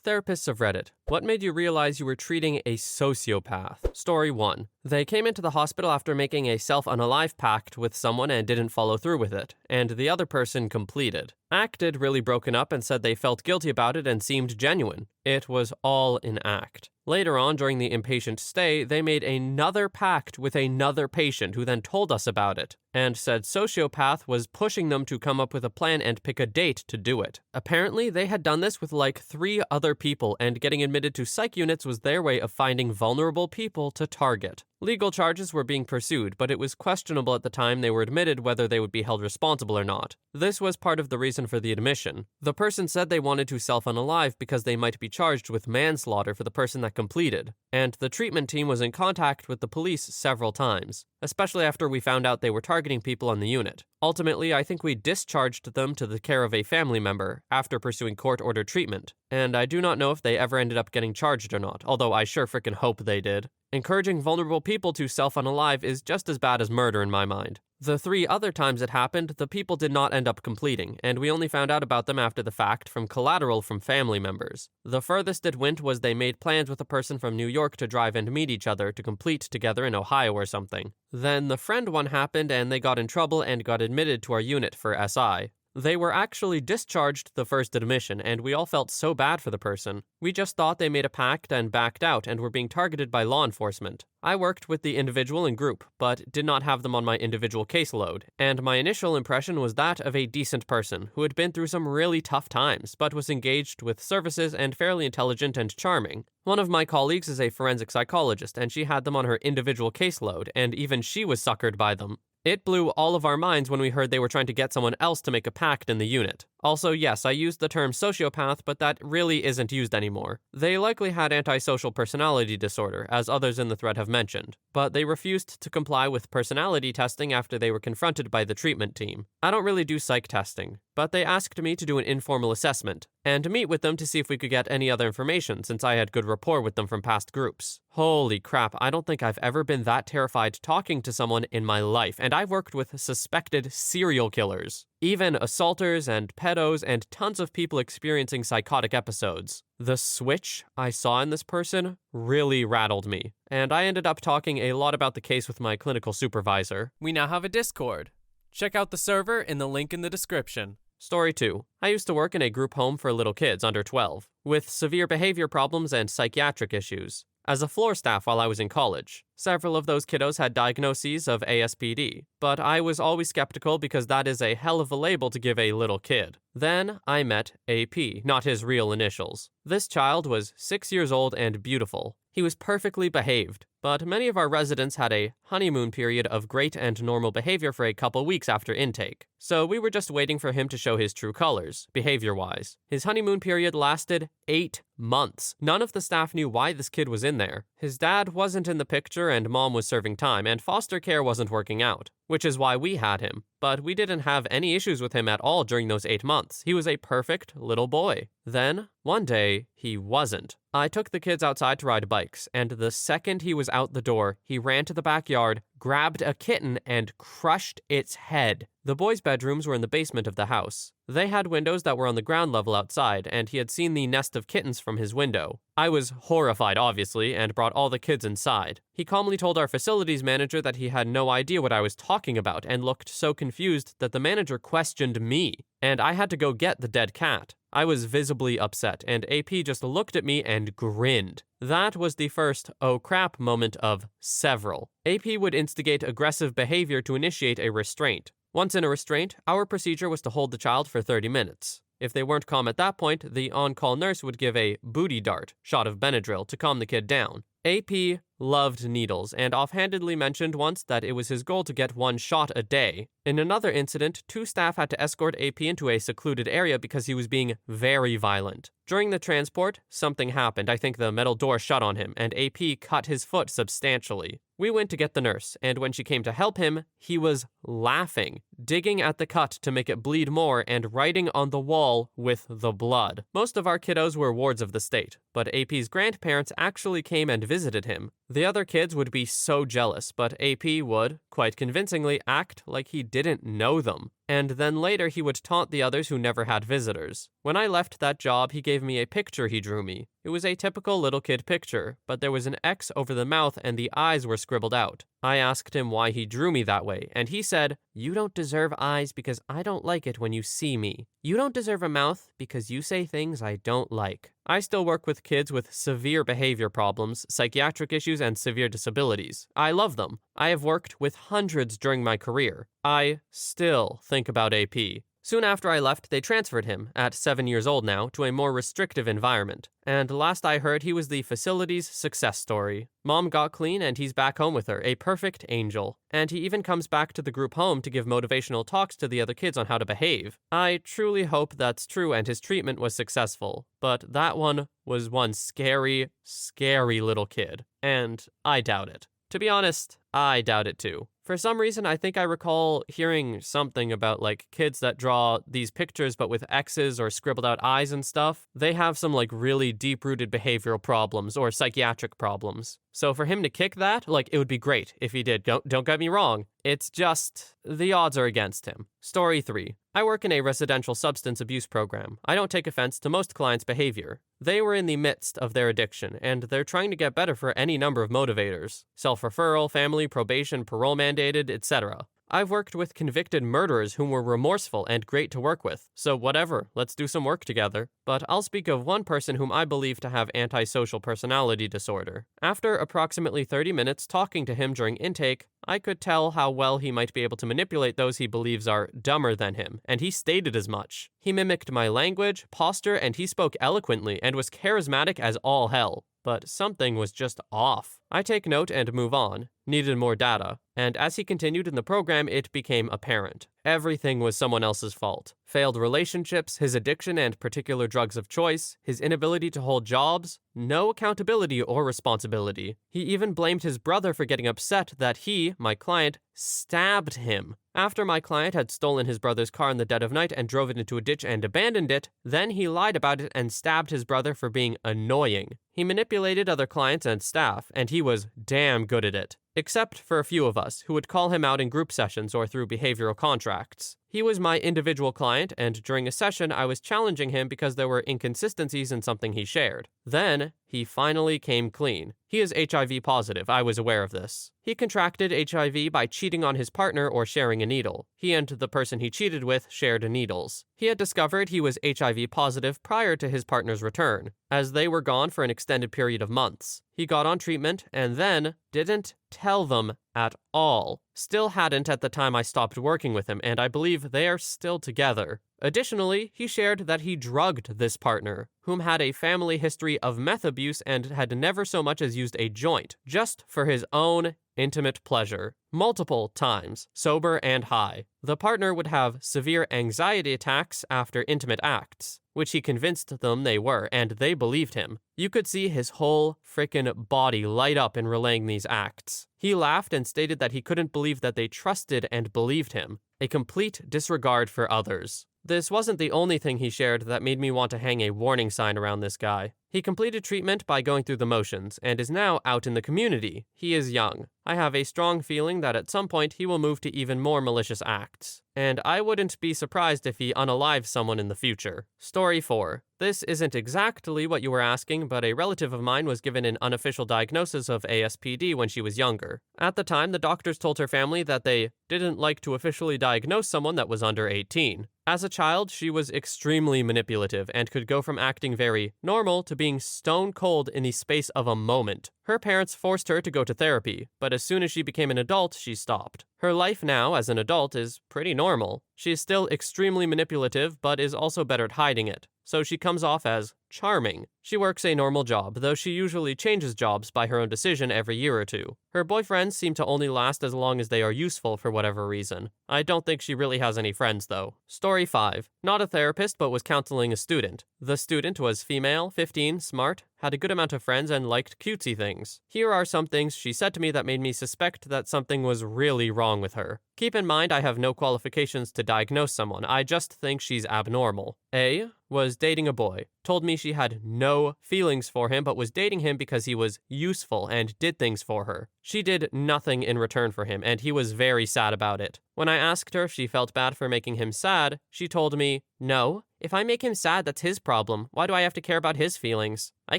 Therapists of Reddit, what made you realize you were treating a sociopath? Story 1. They came into the hospital after making a self-unalive pact with someone and didn't follow through with it, and the other person completed. Acted really broken up and said they felt guilty about it and seemed genuine. It was all an act. Later on, during the inpatient stay, they made another pact with another patient who then told us about it, and said sociopath was pushing them to come up with a plan and pick a date to do it. Apparently, they had done this with like 3 other people, and getting admitted to psych units was their way of finding vulnerable people to target. Legal charges were being pursued, but it was questionable at the time they were admitted whether they would be held responsible or not. This was part of the reason for the admission. The person said they wanted to self-unalive because they might be charged with manslaughter for the person that completed, and the treatment team was in contact with the police several times, especially after we found out they were targeting people on the unit. Ultimately, I think we discharged them to the care of a family member after pursuing court-ordered treatment, and I do not know if they ever ended up getting charged or not, although I sure frickin' hope they did. Encouraging vulnerable people to self-unalive is just as bad as murder in my mind. The 3 other times it happened, the people did not end up completing, and we only found out about them after the fact from collateral from family members. The furthest it went was they made plans with a person from New York to drive and meet each other to complete together in Ohio or something. Then the friend one happened and they got in trouble and got admitted to our unit for SI. They were actually discharged the first admission, and we all felt so bad for the person. We just thought they made a pact and backed out and were being targeted by law enforcement. I worked with the individual and group, but did not have them on my individual caseload, and my initial impression was that of a decent person who had been through some really tough times, but was engaged with services and fairly intelligent and charming. One of my colleagues is a forensic psychologist, and she had them on her individual caseload, and even she was suckered by them. It blew all of our minds when we heard they were trying to get someone else to make a pact in the unit. Also, yes, I used the term sociopath, but that really isn't used anymore. They likely had antisocial personality disorder, as others in the thread have mentioned, but they refused to comply with personality testing after they were confronted by the treatment team. I don't really do psych testing, but they asked me to do an informal assessment, and to meet with them to see if we could get any other information since I had good rapport with them from past groups. Holy crap, I don't think I've ever been that terrified talking to someone in my life, and I've worked with suspected serial killers. Even assaulters and pedos and tons of people experiencing psychotic episodes. The switch I saw in this person really rattled me, and I ended up talking a lot about the case with my clinical supervisor. We now have a Discord. Check out the server in the link in the description. Story 2. I used to work in a group home for little kids under 12, with severe behavior problems and psychiatric issues. As a floor staff while I was in college, several of those kiddos had diagnoses of ASPD, but I was always skeptical because that is a hell of a label to give a little kid. Then I met AP, not his real initials. This child was 6 years old and beautiful. He was perfectly behaved, but many of our residents had a honeymoon period of great and normal behavior for a couple weeks after intake. So we were just waiting for him to show his true colors, behavior-wise. His honeymoon period lasted 8 months. None of the staff knew why this kid was in there. His dad wasn't in the picture and mom was serving time, and foster care wasn't working out, which is why we had him. But we didn't have any issues with him at all during those 8 months. He was a perfect little boy. Then, one day, he wasn't. I took the kids outside to ride bikes, and the second he was out the door, he ran to the backyard, grabbed a kitten, and crushed its head. The boys' bedrooms were in the basement of the house. They had windows that were on the ground level outside, and he had seen the nest of kittens from his window. I was horrified, obviously, and brought all the kids inside. He calmly told our facilities manager that he had no idea what I was talking about and looked so confused that the manager questioned me, and I had to go get the dead cat. I was visibly upset, and AP just looked at me and grinned. That was the first oh crap moment of several. AP would instigate aggressive behavior to initiate a restraint. Once in a restraint, our procedure was to hold the child for 30 minutes. If they weren't calm at that point, the on-call nurse would give a booty dart, shot of Benadryl, to calm the kid down. AP loved needles and offhandedly mentioned once that it was his goal to get 1 shot a day. In another incident, 2 staff had to escort AP into a secluded area because he was being very violent. During the transport, something happened. I think the metal door shut on him, and AP cut his foot substantially. We went to get the nurse, and when she came to help him, he was laughing, digging at the cut to make it bleed more, and writing on the wall with the blood. Most of our kiddos were wards of the state, but AP's grandparents actually came and visited him. The other kids would be so jealous, but AP would, quite convincingly, act like he didn't know them. and then later he would taunt the others who never had visitors. When I left that job, he gave me a picture he drew me. It was a typical little kid picture, but there was an X over the mouth and the eyes were scribbled out. I asked him why he drew me that way, and he said, "You don't deserve eyes because I don't like it when you see me. You don't deserve a mouth because you say things I don't like." I still work with kids with severe behavior problems, psychiatric issues, and severe disabilities. I love them. I have worked with hundreds during my career. I still think about AP. Soon after I left, they transferred him, at 7 years old now, to a more restrictive environment. And last I heard, he was the facility's success story. Mom got clean and he's back home with her, a perfect angel. And he even comes back to the group home to give motivational talks to the other kids on how to behave. I truly hope that's true and his treatment was successful. But that one was one scary, scary little kid. And I doubt it. To be honest, I doubt it too. For some reason, I think I recall hearing something about like kids that draw these pictures but with X's or scribbled out eyes and stuff. They have some like really deep-rooted behavioral problems or psychiatric problems. So for him to kick that, like it would be great if he did. Don't get me wrong. It's just the odds are against him. Story 3. I work in a residential substance abuse program. I don't take offense to most clients' behavior. They were in the midst of their addiction, and they're trying to get better for any number of motivators. Self-referral, family, probation, parole mandated, etc. I've worked with convicted murderers whom were remorseful and great to work with. So whatever, let's do some work together. But I'll speak of one person whom I believe to have antisocial personality disorder. After approximately 30 minutes talking to him during intake, I could tell how well he might be able to manipulate those he believes are dumber than him, and he stated as much. He mimicked my language, posture, and he spoke eloquently and was charismatic as all hell. But something was just off. I take note and move on. Needed more data. And as he continued in the program, it became apparent. Everything was someone else's fault. Failed relationships, his addiction and particular drugs of choice, his inability to hold jobs, no accountability or responsibility. He even blamed his brother for getting upset that he, my client, stabbed him. After my client had stolen his brother's car in the dead of night and drove it into a ditch and abandoned it, then he lied about it and stabbed his brother for being annoying. He manipulated other clients and staff, and he was damn good at it. Except for a few of us, who would call him out in group sessions or through behavioral contracts. He was my individual client, and during a session I was challenging him because there were inconsistencies in something he shared. Then, he finally came clean. He is HIV positive, I was aware of this. He contracted HIV by cheating on his partner or sharing a needle. He and the person he cheated with shared needles. He had discovered he was HIV positive prior to his partner's return, as they were gone for an extended period of months. He got on treatment and then didn't tell them at all. Still hadn't at the time I stopped working with him, and I believe they are still together. Additionally, he shared that he drugged this partner, whom had a family history of meth abuse and had never so much as used a joint, just for his own intimate pleasure. Multiple times, sober and high. The partner would have severe anxiety attacks after intimate acts, which he convinced them they were, and they believed him. You could see his whole frickin' body light up in relaying these acts. He laughed and stated that he couldn't believe that they trusted and believed him. A complete disregard for others. This wasn't the only thing he shared that made me want to hang a warning sign around this guy. He completed treatment by going through the motions, and is now out in the community. He is young. I have a strong feeling that at some point he will move to even more malicious acts. And I wouldn't be surprised if he unalives someone in the future. Story 4. This isn't exactly what you were asking, but a relative of mine was given an unofficial diagnosis of ASPD when she was younger. At the time, the doctors told her family that they didn't like to officially diagnose someone that was under 18. As a child, she was extremely manipulative and could go from acting very normal to being stone cold in the space of a moment. Her parents forced her to go to therapy, but as soon as she became an adult, she stopped. Her life now, as an adult, is pretty normal. She is still extremely manipulative, but is also better at hiding it, so she comes off as charming. She works a normal job, though she usually changes jobs by her own decision every year or two. Her boyfriends seem to only last as long as they are useful for whatever reason. I don't think she really has any friends, though. Story 5. Not a therapist, but was counseling a student. The student was female, 15, smart, had a good amount of friends, and liked cutesy things. Here are some things she said to me that made me suspect that something was really wrong with her. Keep in mind I have no qualifications to diagnose someone, I just think she's abnormal. A. Was dating a boy. told me she had no feelings for him but was dating him because he was useful and did things for her. She did nothing in return for him, and he was very sad about it. When I asked her if she felt bad for making him sad, she told me, "No. If I make him sad, that's his problem. Why do I have to care about his feelings? I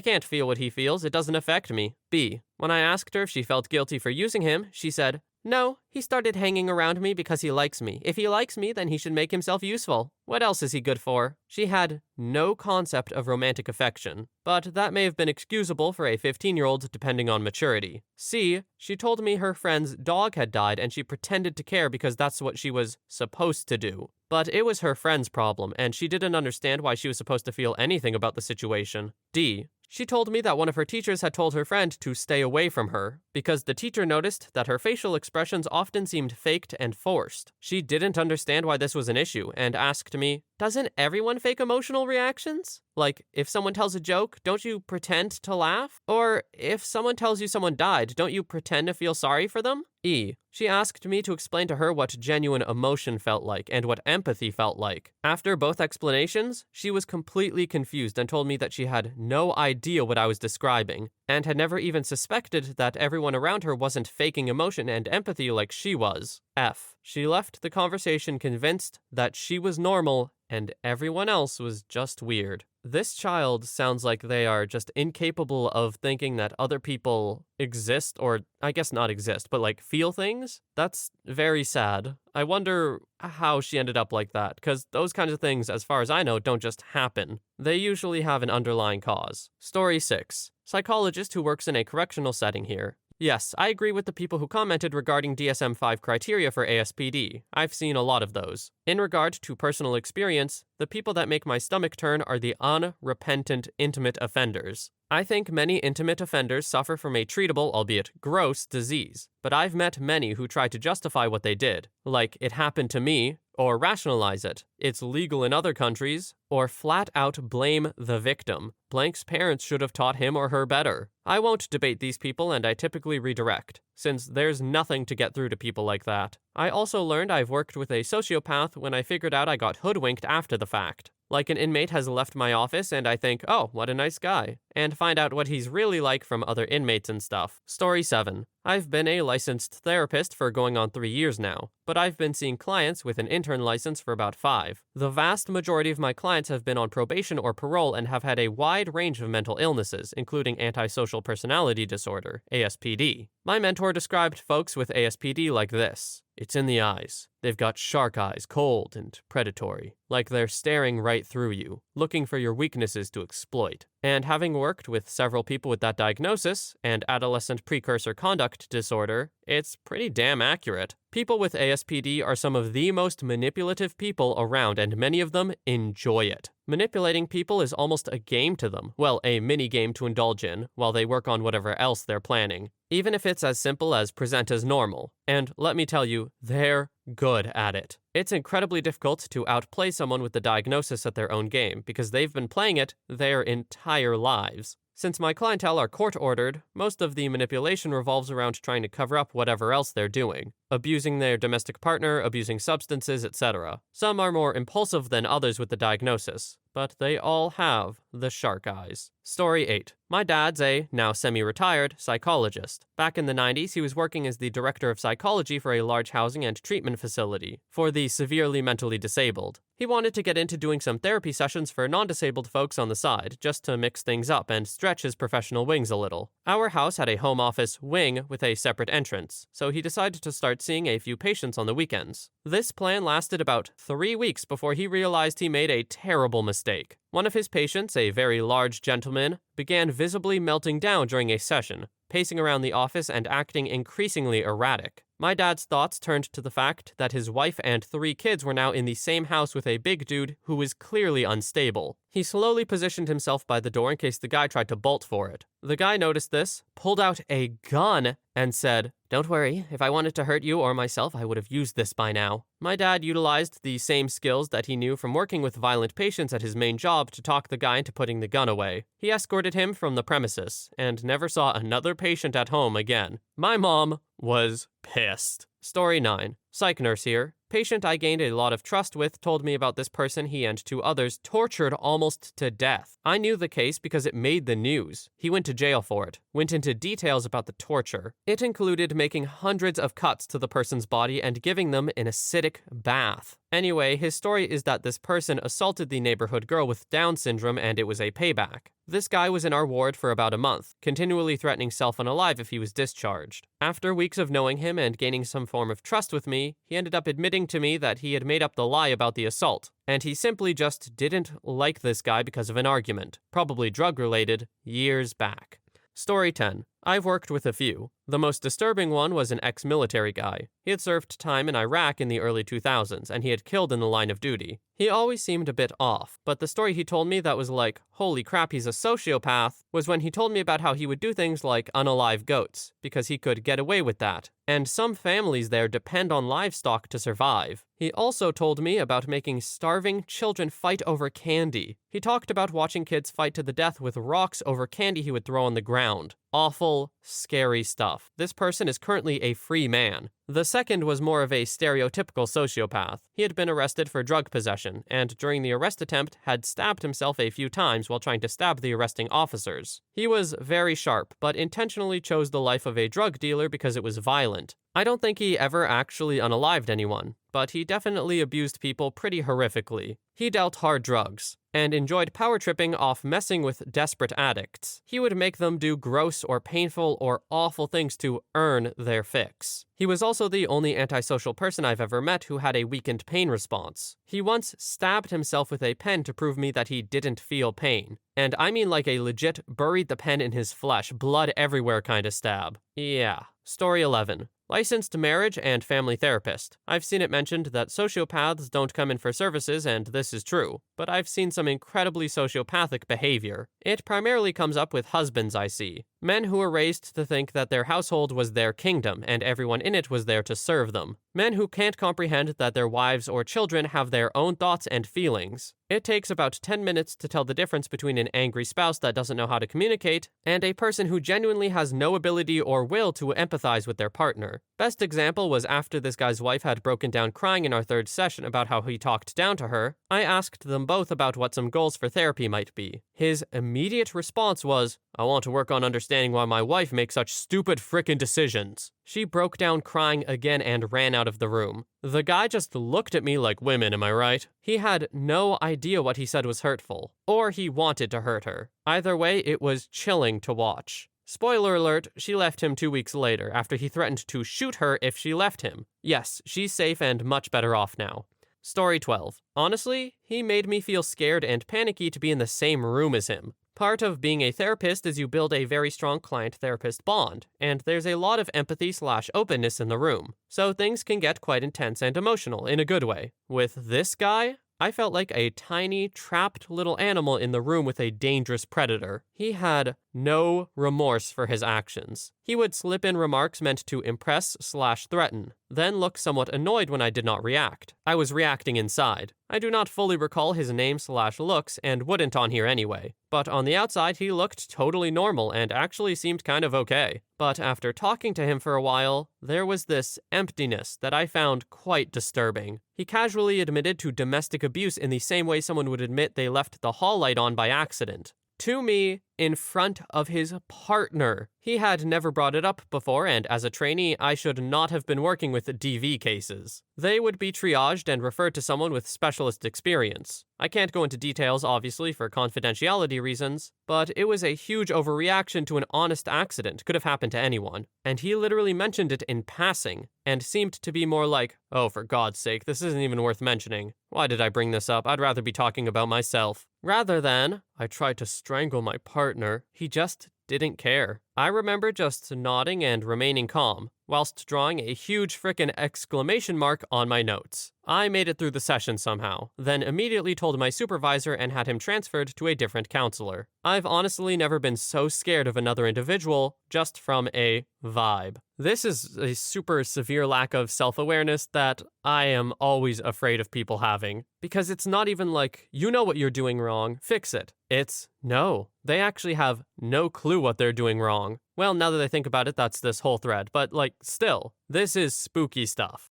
can't feel what he feels. It doesn't affect me." B. When I asked her if she felt guilty for using him, she said, "No, he started hanging around me because he likes me. If he likes me, then he should make himself useful. What else is he good for?" She had no concept of romantic affection, but that may have been excusable for a 15-year-old depending on maturity. C. She told me her friend's dog had died and she pretended to care because that's what she was supposed to do. But it was her friend's problem, and she didn't understand why she was supposed to feel anything about the situation. D. She told me that one of her teachers had told her friend to stay away from her, because the teacher noticed that her facial expressions often seemed faked and forced. She didn't understand why this was an issue, and asked me, "Doesn't everyone fake emotional reactions? Like, if someone tells a joke, don't you pretend to laugh? Or if someone tells you someone died, don't you pretend to feel sorry for them?" E. She asked me to explain to her what genuine emotion felt like and what empathy felt like. After both explanations, she was completely confused and told me that she had no idea what I was describing, and had never even suspected that everyone around her wasn't faking emotion and empathy like she was. F. She left the conversation convinced that she was normal and everyone else was just weird. This child sounds like they are just incapable of thinking that other people exist, or I guess not exist, but like feel things. That's very sad. I wonder how she ended up like that, because those kinds of things, as far as I know, don't just happen. They usually have an underlying cause. Story 6. Psychologist who works in a correctional setting here. Yes, I agree with the people who commented regarding DSM-5 criteria for ASPD. I've seen a lot of those. In regard to personal experience, the people that make my stomach turn are the unrepentant intimate offenders. I think many intimate offenders suffer from a treatable, albeit gross, disease, but I've met many who try to justify what they did, like "it happened to me," or rationalize it, "it's legal in other countries," or flat out blame the victim. Blank's parents should have taught him or her better. I won't debate these people, and I typically redirect, since there's nothing to get through to people like that. I also learned I've worked with a sociopath when I figured out I got hoodwinked after the fact. Like an inmate has left my office and I think, "Oh, what a nice guy," and find out what he's really like from other inmates and stuff. Story 7. I've been a licensed therapist for going on 3 years now, but I've been seeing clients with an intern license for about 5. The vast majority of my clients have been on probation or parole and have had a wide range of mental illnesses, including antisocial personality disorder, ASPD. My mentor described folks with ASPD like this: "It's in the eyes. They've got shark eyes, cold and predatory, like they're staring right through you, looking for your weaknesses to exploit." And having worked with several people with that diagnosis and adolescent precursor conduct disorder, it's pretty damn accurate. People with ASPD are some of the most manipulative people around, and many of them enjoy it. Manipulating people is almost a game to them, well, a mini game to indulge in, while they work on whatever else they're planning, even if it's as simple as present as normal. And let me tell you, they're good at it. It's incredibly difficult to outplay someone with the diagnosis at their own game, because they've been playing it their entire lives. Since my clientele are court-ordered, most of the manipulation revolves around trying to cover up whatever else they're doing. Abusing their domestic partner, abusing substances, etc. Some are more impulsive than others with the diagnosis, but they all have the shark eyes. Story 8. My dad's a, now semi-retired, psychologist. Back in the 90s, he was working as the director of psychology for a large housing and treatment facility for the severely mentally disabled. He wanted to get into doing some therapy sessions for non-disabled folks on the side, just to mix things up and stretch his professional wings a little. Our house had a home office wing with a separate entrance, so he decided to start seeing a few patients on the weekends. This plan lasted about 3 weeks before he realized he made a terrible mistake. One of his patients, a very large gentleman, began visibly melting down during a session, pacing around the office and acting increasingly erratic. My dad's thoughts turned to the fact that his wife and 3 kids were now in the same house with a big dude who was clearly unstable. He slowly positioned himself by the door in case the guy tried to bolt for it. The guy noticed this, pulled out a gun, and said, "Don't worry, if I wanted to hurt you or myself, I would have used this by now." My dad utilized the same skills that he knew from working with violent patients at his main job to talk the guy into putting the gun away. He escorted him from the premises, and never saw another patient at home again. My mom was pissed. Story 9. Psych nurse here. patient I gained a lot of trust with told me about this person he and 2 others tortured almost to death. I knew the case because it made the news. He went to jail for it, went into details about the torture. It included making hundreds of cuts to the person's body and giving them an acidic bath. Anyway, his story is that this person assaulted the neighborhood girl with Down syndrome and it was a payback. This guy was in our ward for about a month, continually threatening self-unalive if he was discharged. After weeks of knowing him and gaining some form of trust with me, he ended up admitting to me that he had made up the lie about the assault, and he simply just didn't like this guy because of an argument, probably drug-related, years back. Story 10. I've worked with a few. The most disturbing one was an ex-military guy. He had served time in Iraq in the early 2000s, and he had killed in the line of duty. He always seemed a bit off, but the story he told me that was like, holy crap, he's a sociopath, was when he told me about how he would do things like unalive goats, because he could get away with that. And some families there depend on livestock to survive. He also told me about making starving children fight over candy. He talked about watching kids fight to the death with rocks over candy he would throw on the ground. Awful, scary stuff. This person is currently a free man. The second was more of a stereotypical sociopath. He had been arrested for drug possession, and during the arrest attempt had stabbed himself a few times while trying to stab the arresting officers. He was very sharp, but intentionally chose the life of a drug dealer because it was violent. I don't think he ever actually unalived anyone, but he definitely abused people pretty horrifically. He dealt hard drugs, and enjoyed power tripping off messing with desperate addicts. He would make them do gross or painful or awful things to earn their fix. He was also the only antisocial person I've ever met who had a weakened pain response. He once stabbed himself with a pen to prove me that he didn't feel pain. And I mean like a legit buried the pen in his flesh, blood everywhere kind of stab. Yeah. Story 11. Licensed marriage and family therapist. I've seen it mentioned that sociopaths don't come in for services, and this is true, but I've seen some incredibly sociopathic behavior. It primarily comes up with husbands I see. Men who were raised to think that their household was their kingdom and everyone in it was there to serve them. Men who can't comprehend that their wives or children have their own thoughts and feelings. It takes about 10 minutes to tell the difference between an angry spouse that doesn't know how to communicate and a person who genuinely has no ability or will to empathize with their partner. Best example was after this guy's wife had broken down crying in our third session about how he talked down to her. I asked them both about what some goals for therapy might be. His immediate response was, "I want to work on understanding why my wife makes such stupid frickin' decisions." She broke down crying again and ran out of the room. The guy just looked at me like, women, am I right? He had no idea what he said was hurtful, or he wanted to hurt her. Either way, it was chilling to watch. Spoiler alert, she left him 2 weeks later after he threatened to shoot her if she left him. Yes, she's safe and much better off now. Story 12. Honestly, he made me feel scared and panicky to be in the same room as him. Part of being a therapist is you build a very strong client-therapist bond, and there's a lot of empathy/openness in the room, so things can get quite intense and emotional in a good way. With this guy, I felt like a tiny, trapped little animal in the room with a dangerous predator. He had no remorse for his actions. He would slip in remarks meant to impress/threaten, then look somewhat annoyed when I did not react. I was reacting inside. I do not fully recall his name/looks and wouldn't on here anyway. But on the outside, he looked totally normal and actually seemed kind of okay. But after talking to him for a while, there was this emptiness that I found quite disturbing. He casually admitted to domestic abuse in the same way someone would admit they left the hall light on by accident. To me, in front of his partner. He had never brought it up before, and as a trainee, I should not have been working with DV cases. They would be triaged and referred to someone with specialist experience. I can't go into details, obviously, for confidentiality reasons, but it was a huge overreaction to an honest accident. Could have happened to anyone. And he literally mentioned it in passing, and seemed to be more like, oh, for God's sake, this isn't even worth mentioning. Why did I bring this up? I'd rather be talking about myself. Rather than, I tried to strangle my partner, he just didn't care. I remember just nodding and remaining calm, whilst drawing a huge frickin' exclamation mark on my notes. I made it through the session somehow, then immediately told my supervisor and had him transferred to a different counselor. I've honestly never been so scared of another individual just from a vibe. This is a super severe lack of self-awareness that I am always afraid of people having, because it's not even like, you know what you're doing wrong, fix it. It's, no, they actually have no clue what they're doing wrong. Well, now that I think about it, that's this whole thread, but still, this is spooky stuff.